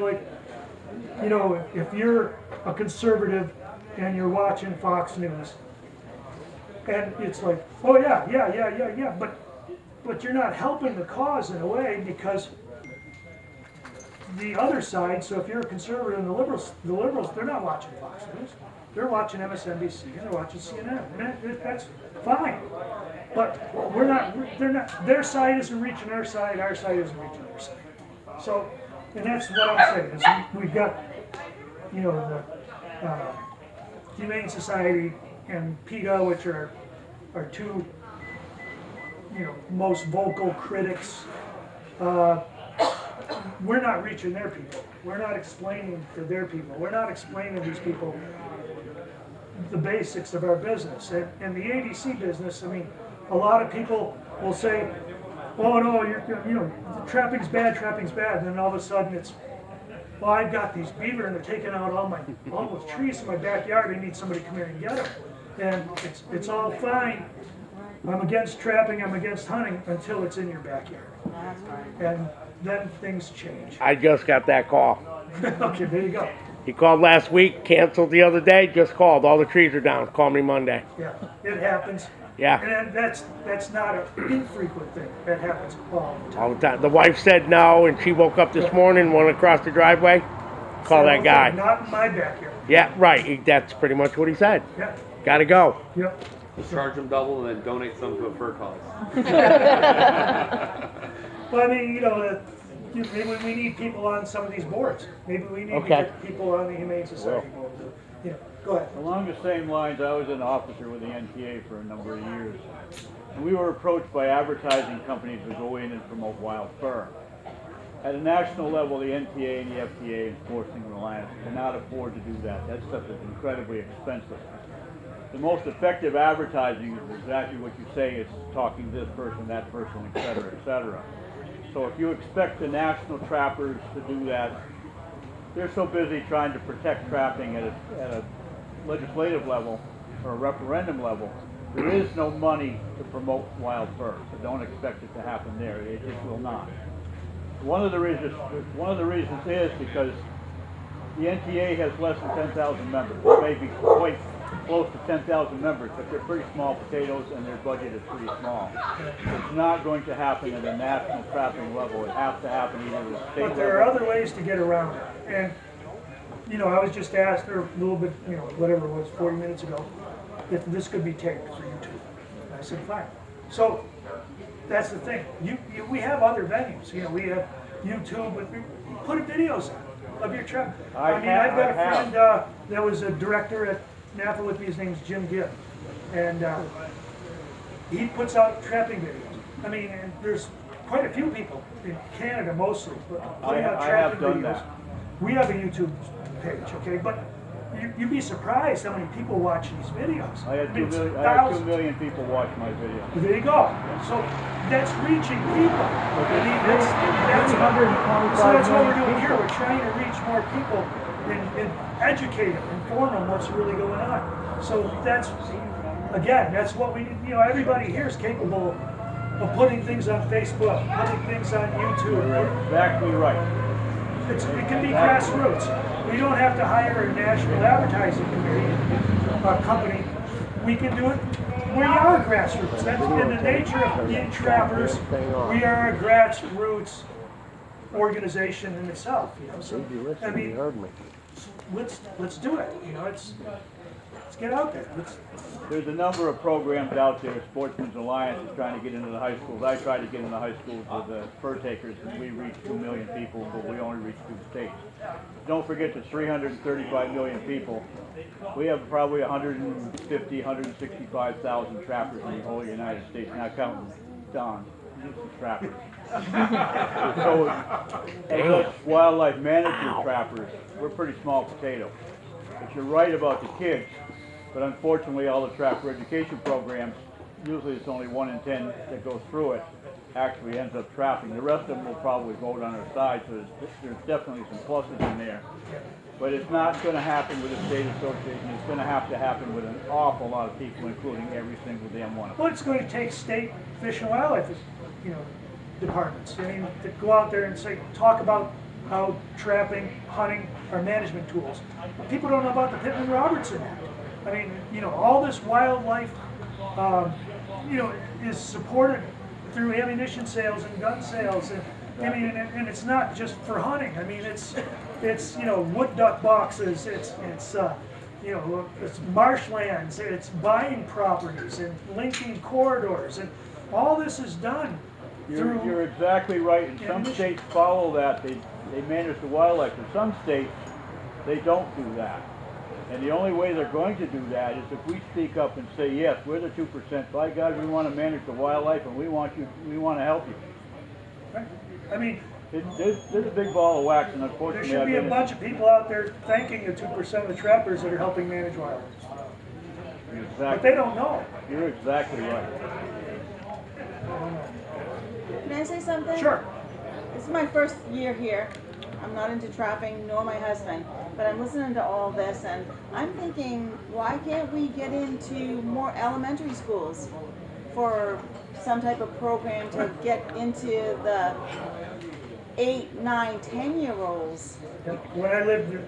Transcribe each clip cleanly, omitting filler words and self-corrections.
Like, you know, if you're a conservative and you're watching Fox News, and it's like, oh yeah, but you're not helping the cause in a way, because the other side. So if you're a conservative and the liberals, they're not watching Fox News. They're watching MSNBC and they're watching CNN, and that's fine. But we're not. They're not. Their side isn't reaching our side. Our side isn't reaching their side. So, and that's what I'm saying is we've got, you know, the Humane Society and PETA, which are two, you know, most vocal critics. We're not reaching their people. We're not explaining to their people. We're not explaining to these people the basics of our business. And the ADC business, I mean, a lot of people will say, oh no, you know, trapping's bad, and then all of a sudden it's, well, I've got these beaver and they're taking out all those trees in my backyard. I need somebody to come here and get them. And it's all fine. I'm against trapping, I'm against hunting until it's in your backyard. And then things change. I just got that call. Okay, there you go. He called last week, canceled the other day, just called. All the trees are down. Call me Monday. Yeah, it happens. Yeah. And that's not an infrequent thing. That happens all the time. All the time. The wife said no, and she woke up this morning, went across the driveway, call that guy. Not in my backyard. Yeah, right. That's pretty much what he said. Yeah. Gotta go. Yep. Just charge them double and then donate some to a fur cause. Well, I mean, you know, maybe we need people on some of these boards. Maybe we need to get people on the Humane Society board. You know, go ahead. Along the same lines, I was an officer with the NTA for a number of years. And we were approached by advertising companies to go in and promote wild fur. At a national level, the NTA and the FTA and Sporting Alliance cannot afford to do that. That stuff is incredibly expensive. The most effective advertising is exactly what you say. It's talking to this person, that person, et cetera, et cetera. So if you expect the national trappers to do that, they're so busy trying to protect trapping at a legislative level or a referendum level, there is no money to promote wild fur. So don't expect it to happen there. It just will not. One of the reasons is because the NTA has less than 10,000 members. It may be quite close to 10,000 members, but they're pretty small potatoes and their budget is pretty small. It's not going to happen at a national trapping level. It has to happen either at a state level. But there are other ways to get around it. And, you know, I was just asked a little bit, you know, whatever it was, 40 minutes ago, if this could be taped for YouTube. And I said, fine. So that's the thing. We have other venues. You know, we have YouTube, but put videos on of your trap. I've got a friend that was a director at Napa with me. His name's Jim Gibb, and he puts out trapping videos. I mean, and there's quite a few people in Canada mostly putting out trapping videos. That. We have a YouTube page, okay, but you'd be surprised how many people watch these videos. I had 2 million people watch my videos. There you go. So that's reaching people. I mean, that's what we're doing here. We're trying to reach more people and educate them, inform them what's really going on. So that's what we need. You know, everybody here is capable of putting things on Facebook, putting things on YouTube. You're exactly right. It can be grassroots. We don't have to hire a national advertising company. We can do it. We are grassroots. That's in the nature of being trappers. We are a grassroots organization in itself. You know, so I mean, let's do it. You know, let's get out there. There's a number of programs out there. Sportsmen's Alliance is trying to get into the high schools. I tried to get into the high schools with the fur takers, and we reach 2 million people, but we only reach 2 states. Don't forget the 335 million people. We have probably 150, 165,000 trappers in the whole United States, not counting Don. Trappers. So, as wildlife management trappers, we're pretty small potato. But you're right about the kids. But unfortunately, all the trapper education programs, usually it's only 1 in 10 that go through it, actually ends up trapping. The rest of them will probably vote on our side, so there's definitely some pluses in there. But it's not going to happen with the state association. It's going to have to happen with an awful lot of people, including every single damn one of them. Well, it's going to take state fish and wildlife, you know, departments. I mean, to go out there and say, talk about how trapping, hunting are management tools. People don't know about the Pittman-Robertson Act. I mean, you know, all this wildlife, you know, is supported through ammunition sales and gun sales, and I mean, and it's not just for hunting. I mean, it's you know, wood duck boxes. It's you know, it's marshlands. It's buying properties and linking corridors, and all this is done through. You're exactly right. And some states follow that. They manage the wildlife. In some states, they don't do that. And the only way they're going to do that is if we speak up and say, yes, we're the 2%. By God, we want to manage the wildlife, and we want to help you. Right. I mean, There's a big ball of wax, and there unfortunately, should be a bunch of people out there thanking the 2% of the trappers that are helping manage wildlife. But they don't know. You're exactly right. Can I say something? Sure. This is my first year here. I'm not into trapping, nor my husband, but I'm listening to all this, and I'm thinking, why can't we get into more elementary schools for some type of program to get into the 8, 9, 10-year-olds? When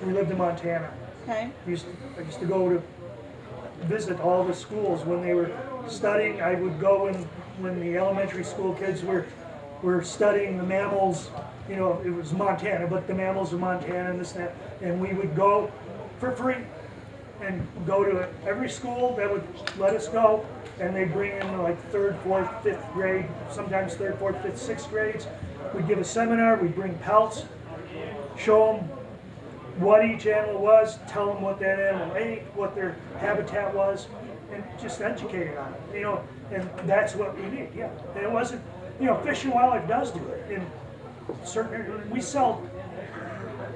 we lived in Montana, Okay. I used to go to visit all the schools when they were studying. I would go when the elementary school kids were studying the mammals. You know, it was Montana, but the mammals of Montana and this and that. And we would go for free and go to every school that would let us go. And they bring in like 3rd, 4th, 5th grade, sometimes 3rd, 4th, 5th, 6th grades. We'd give a seminar, we'd bring pelts, show them what each animal was, tell them what that animal ate, what their habitat was, and just educate it on it. You know, and that's what we need. Yeah, and it wasn't. You know, Fish and Wildlife does do it. In certain, we sell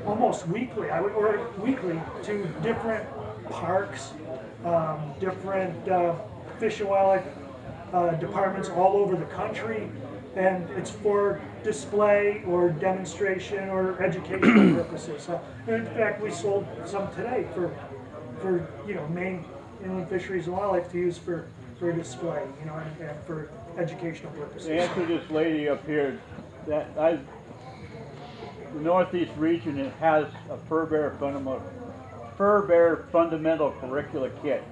almost weekly, or weekly, to different parks, different Fish and Wildlife departments all over the country, and it's for display or demonstration or educational purposes. In fact, we sold some today for you know, Maine Inland Fisheries and Wildlife to use for display, you know, and for educational purposes. To answer this lady up here, the Northeast region, it has a fur bear fundamental curricula kit.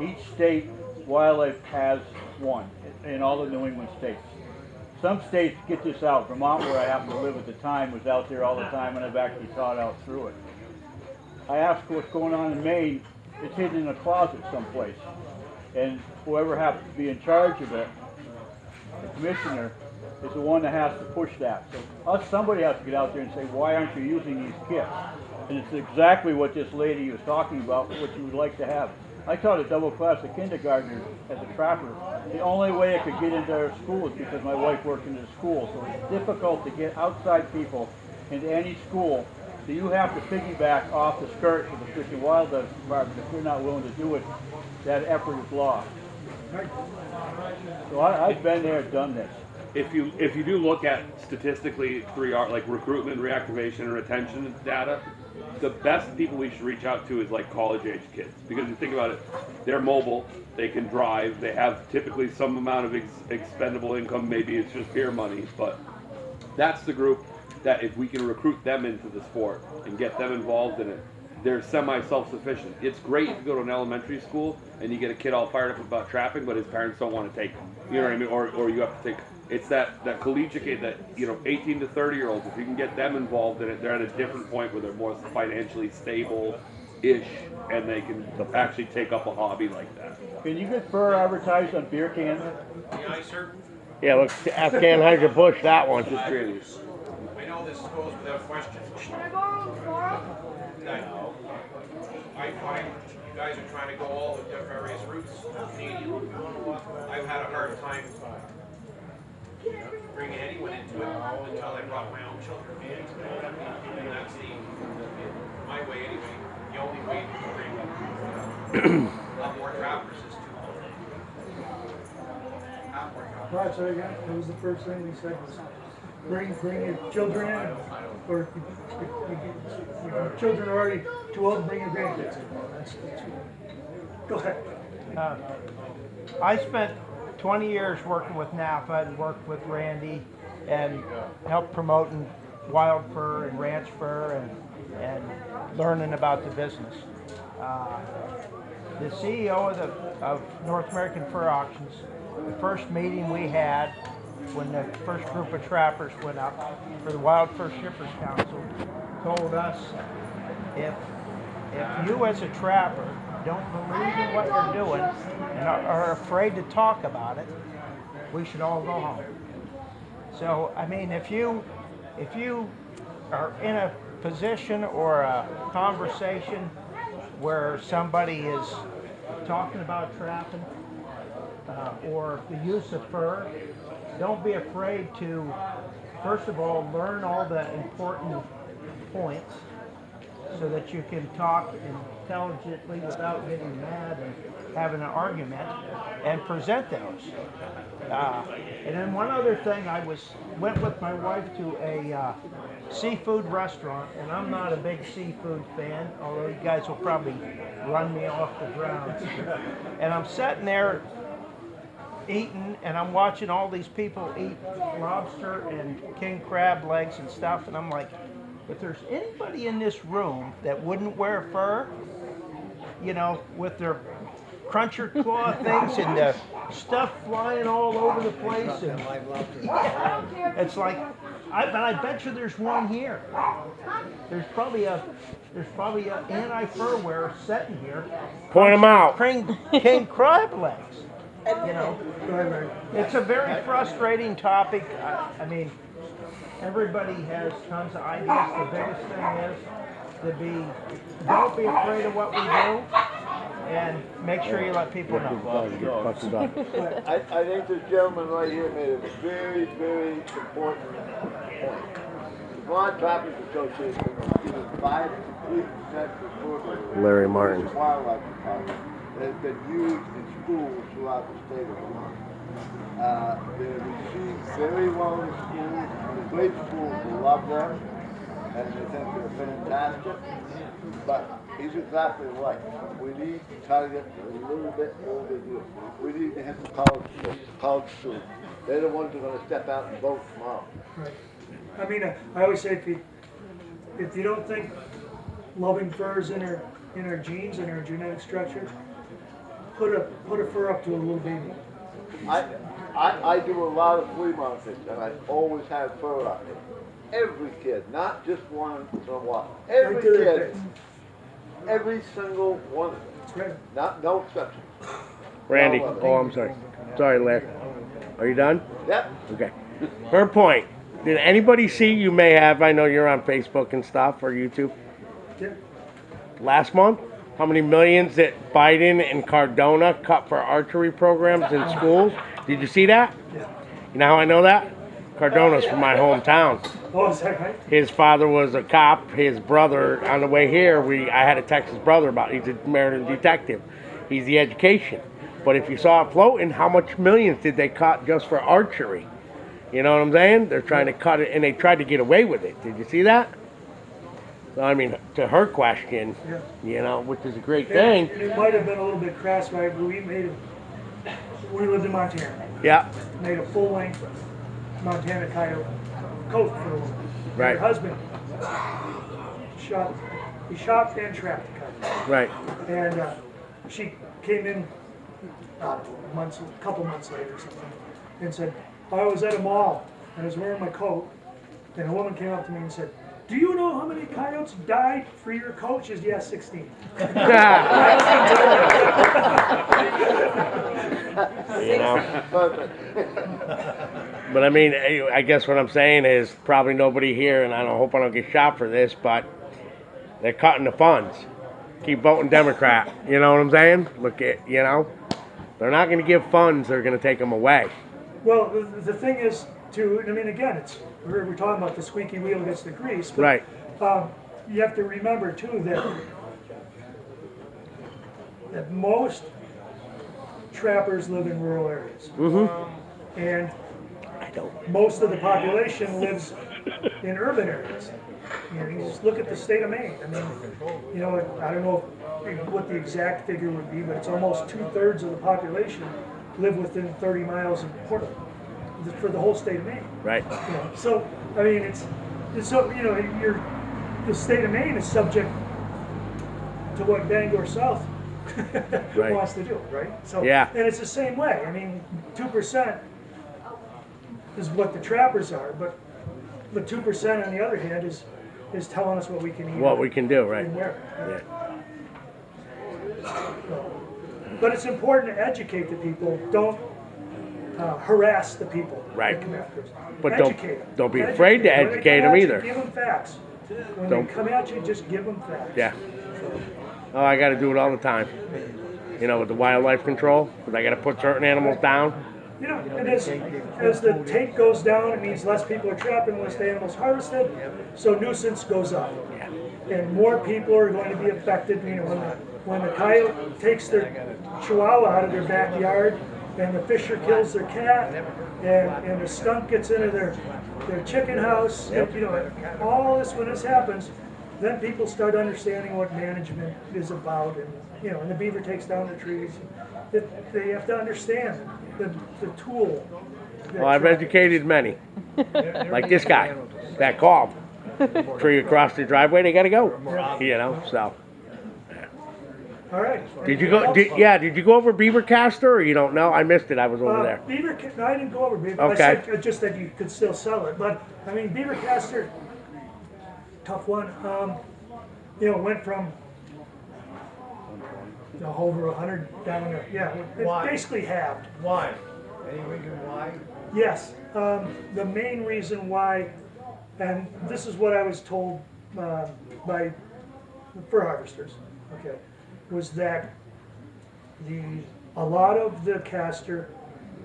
Each state wildlife has one in all the New England states. Some states get this out. Vermont, where I happened to live at the time, was out there all the time, and I've actually taught out through it. I asked what's going on in Maine. It's hidden in a closet someplace, and whoever happens to be in charge of it, the commissioner, is the one that has to push that. So somebody has to get out there and say, why aren't you using these kits? And it's exactly what this lady was talking about, what you would like to have. I taught a double class of kindergartners as a trapper. The only way I could get into their school is because my wife worked in the school. So it's difficult to get outside people into any school. So you have to piggyback off the skirts of the Fish and Wildlife Department. If they're not willing to do it, that effort is lost. So I've been there, done this. If you do look at statistically like recruitment, reactivation, and retention data, the best people we should reach out to is like college age kids, because you think about it, they're mobile, they can drive, they have typically some amount of expendable income, maybe it's just beer money, but that's the group that if we can recruit them into the sport and get them involved in it, they're semi-self-sufficient. It's great if you go to an elementary school and you get a kid all fired up about trapping, but his parents don't want to take him. You know what I mean? Or you have to take. It's that collegiate kid, that, you know, 18 to 30-year-olds. If you can get them involved in it, they're at a different point where they're more financially stable-ish, and they can actually take up a hobby like that. Can you get fur advertised on beer cans? Yeah, sir. Yeah, look, Afghan Hydro-Bush, that one. Just trannies. I know this goes without question. Can I borrow a floral? I find you guys are trying to go all the various routes Canadian. I've had a hard time bringing anyone into it until I brought my own children. And that's my way anyway. The only way to bring a lot more trappers is to have more trappers. Right, so again, that was the first thing we said was bring your children in, or if your children are already too old, bring your grandkids in. That's go ahead. I spent 20 years working with NAPA and worked with Randy and helped promoting wild fur and ranch fur and learning about the business. The CEO of North American Fur Auctions, the first meeting we had when the first group of trappers went up for the Wild Fur Shippers Council, told us if you as a trapper don't believe in what you're doing and are afraid to talk about it, we should all go home. So, I mean, if you are in a position or a conversation where somebody is talking about trapping or the use of fur, don't be afraid to, first of all, learn all the important points so that you can talk intelligently without getting mad and having an argument, and present those. And then one other thing, I went with my wife to a seafood restaurant, and I'm not a big seafood fan, although you guys will probably run me off the ground. And I'm sitting there eating, and I'm watching all these people eat lobster and king crab legs and stuff, and I'm like, if there's anybody in this room that wouldn't wear fur, you know, with their cruncher claw things and the stuff flying all over the place, and it's like, but I bet you there's one here. There's probably a anti-fur wearer sitting here. Point 'em out. King crab legs. You know, it's a very frustrating topic. I mean, everybody has tons of ideas. The biggest thing is don't be afraid of what we do, and make sure you let people know. I think this gentleman right here made a very, very important point. The Vermont Trappers Association is 5% of Larry Martin. wildlife department that has been used in schools throughout the state of Vermont. They're received very well in schools. The grade schools love them, and they think they're fantastic. But he's exactly right. We need to target a little bit over here. We need to hit the college students. They're the ones who are going to step out and vote tomorrow. Right. I mean, I always say if you don't think loving fur is in our genes, in our genetic structure, put a fur up to a little baby. I do a lot of flea markets, and I always have fur out there. Every kid, not just one or one. Every kid, every single one of them. That's right. No exception. Randy, oh, I'm sorry. Sorry, Larry. Are you done? Yep. Okay. Her point. Did anybody see, you may have, I know you're on Facebook and stuff, or YouTube, Yeah. last month, how many millions that Biden and Cardona cut for archery programs in schools? Did you see that? Yeah. You know how I know that? Cardona's from my hometown. Oh, is that right? His father was a cop. His brother, on the way here, I had to text his brother about it. He's a Maryland detective. He's the education. But if you saw it floating, how much millions did they cut just for archery? You know what I'm saying? They're trying to cut it, and they tried to get away with it. Did you see that? So, I mean, to her question, Yeah. you know, which is a great Yeah, thing. and it might have been a little bit crass, right? But we lived in Montana. Yeah, Made a full-length Montana coyote coat for a woman. Right. Her husband shot and trapped the coyote. right. And she came in a couple months later or something, and said, I was at a mall, and I was wearing my coat, and a woman came up to me and said, do you know how many coyotes died for your coat? She said, yeah, 16. You know? But I mean, I guess what I'm saying is probably nobody here, and I hope I don't get shot for this, but they're cutting the funds. Keep voting Democrat. You know what I'm saying? Look at, you know, they're not going to give funds, they're going to take them away. Well, the thing is, too, I mean, again, we're talking about the squeaky wheel gets the grease. But, Right. You have to remember, too, that most trappers live in rural areas. Mm-hmm. And I don't. most of the population lives in urban areas. You know, you just look at the state of Maine. I mean, you know, I don't know what the exact figure would be, but it's almost 2/3 of the population live within 30 miles of Portland for the whole state of Maine. Right. You know, so, I mean, So, you know, the state of Maine is subject to what Bangor South Right. wants to do, right? So, Yeah. and it's the same way. I mean, 2% is what the trappers are, but the 2% on the other hand is telling us what we can eat. What we can do, right? and where. Yeah. But it's important to educate the people. Don't harass the people. Right. that come after us. But Educate them. don't be afraid to When they educate come them at you, either. Give them facts. When Don't- they come at you, just give them facts. Yeah. Oh, I got to do it all the time. You know, with the wildlife control, because I got to put certain animals down. You know, and as the take goes down, it means less people are trapping, less the animals harvested, so nuisance goes up. And more people are going to be affected. You know, when the coyote takes their chihuahua out of their backyard, and the fisher kills their cat, and the skunk gets into their chicken house, you know, all this, when this happens, then people start understanding what management is about, and you know, and the beaver takes down the trees. They have to understand the tool. that Well, I've you're- educated many. Like this guy that called. Tree across the driveway, they got to go. You know, so. All right. Did you go? Did you go over beaver castor, or you don't know? I missed it. I was over there. No, I didn't go over beaver. Okay. I said just that you could still sell it, but I mean, beaver castor, tough one. You know, went from over 100 down to it Why? basically halved. Why? Any reason why? Yes, the main reason why, and this is what I was told by the fur harvesters, okay, was that a lot of the castor,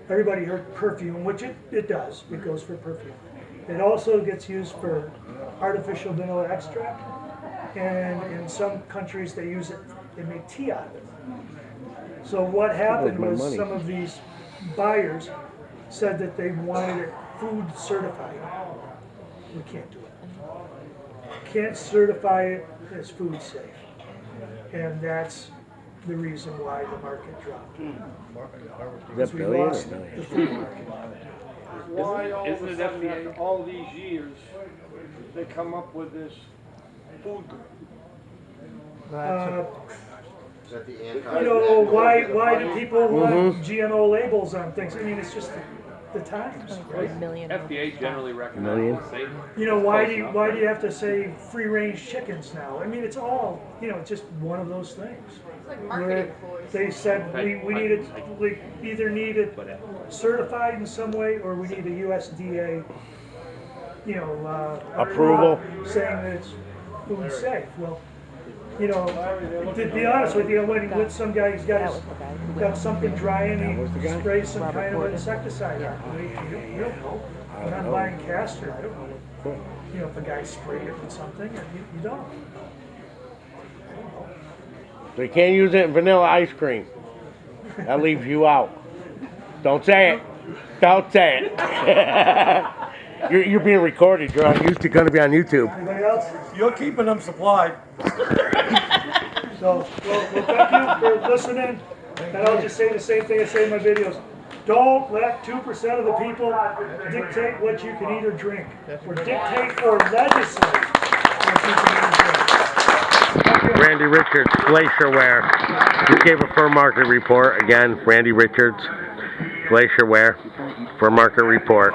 everybody heard perfume, which it does, it goes for perfume. It also gets used for artificial vanilla extract, and in some countries they use it, they make tea out of it. So what happened my was money. some of these buyers said that they wanted it food certified. We can't do it. Can't certify it as food safe. And that's the reason why the market dropped. Is Because that we billion or lost the million? food market. Why all of Isn't a it sudden FDA? after all these years, they come up with this food group? Uh, Is that the You know, why do people want GMO labels on things? I mean, it's just the times, right? FDA generally recommends Million. it's safe. You know, why do you have to say free range chickens now? I mean, it's all, you know, it's just one of those things. Where they said we need it, we either need it certified in some way, or we need a USDA, you know, Approval. saying that it's food safe. Well, you know, to be honest with you, when some guy's got something dry and he sprays some kind of insecticide on it, you don't know. When I'm buying castor, I don't know what, you know, if a guy sprayed it with something, you don't. They can't use it in vanilla ice cream. That leaves you out. Don't say it. Don't say it. You're being recorded. You're on YouTube. Going to be on YouTube. Anybody else? You're keeping them supplied. So, well, thank you for listening, and I'll just say the same thing I say in my videos. Don't let 2% of the people dictate what you can eat or drink, or dictate or legislate what you can eat or drink. Randy Richards, Glacier Wear. Just gave a fur market report. Again, Randy Richards, Glacier Wear, fur market report.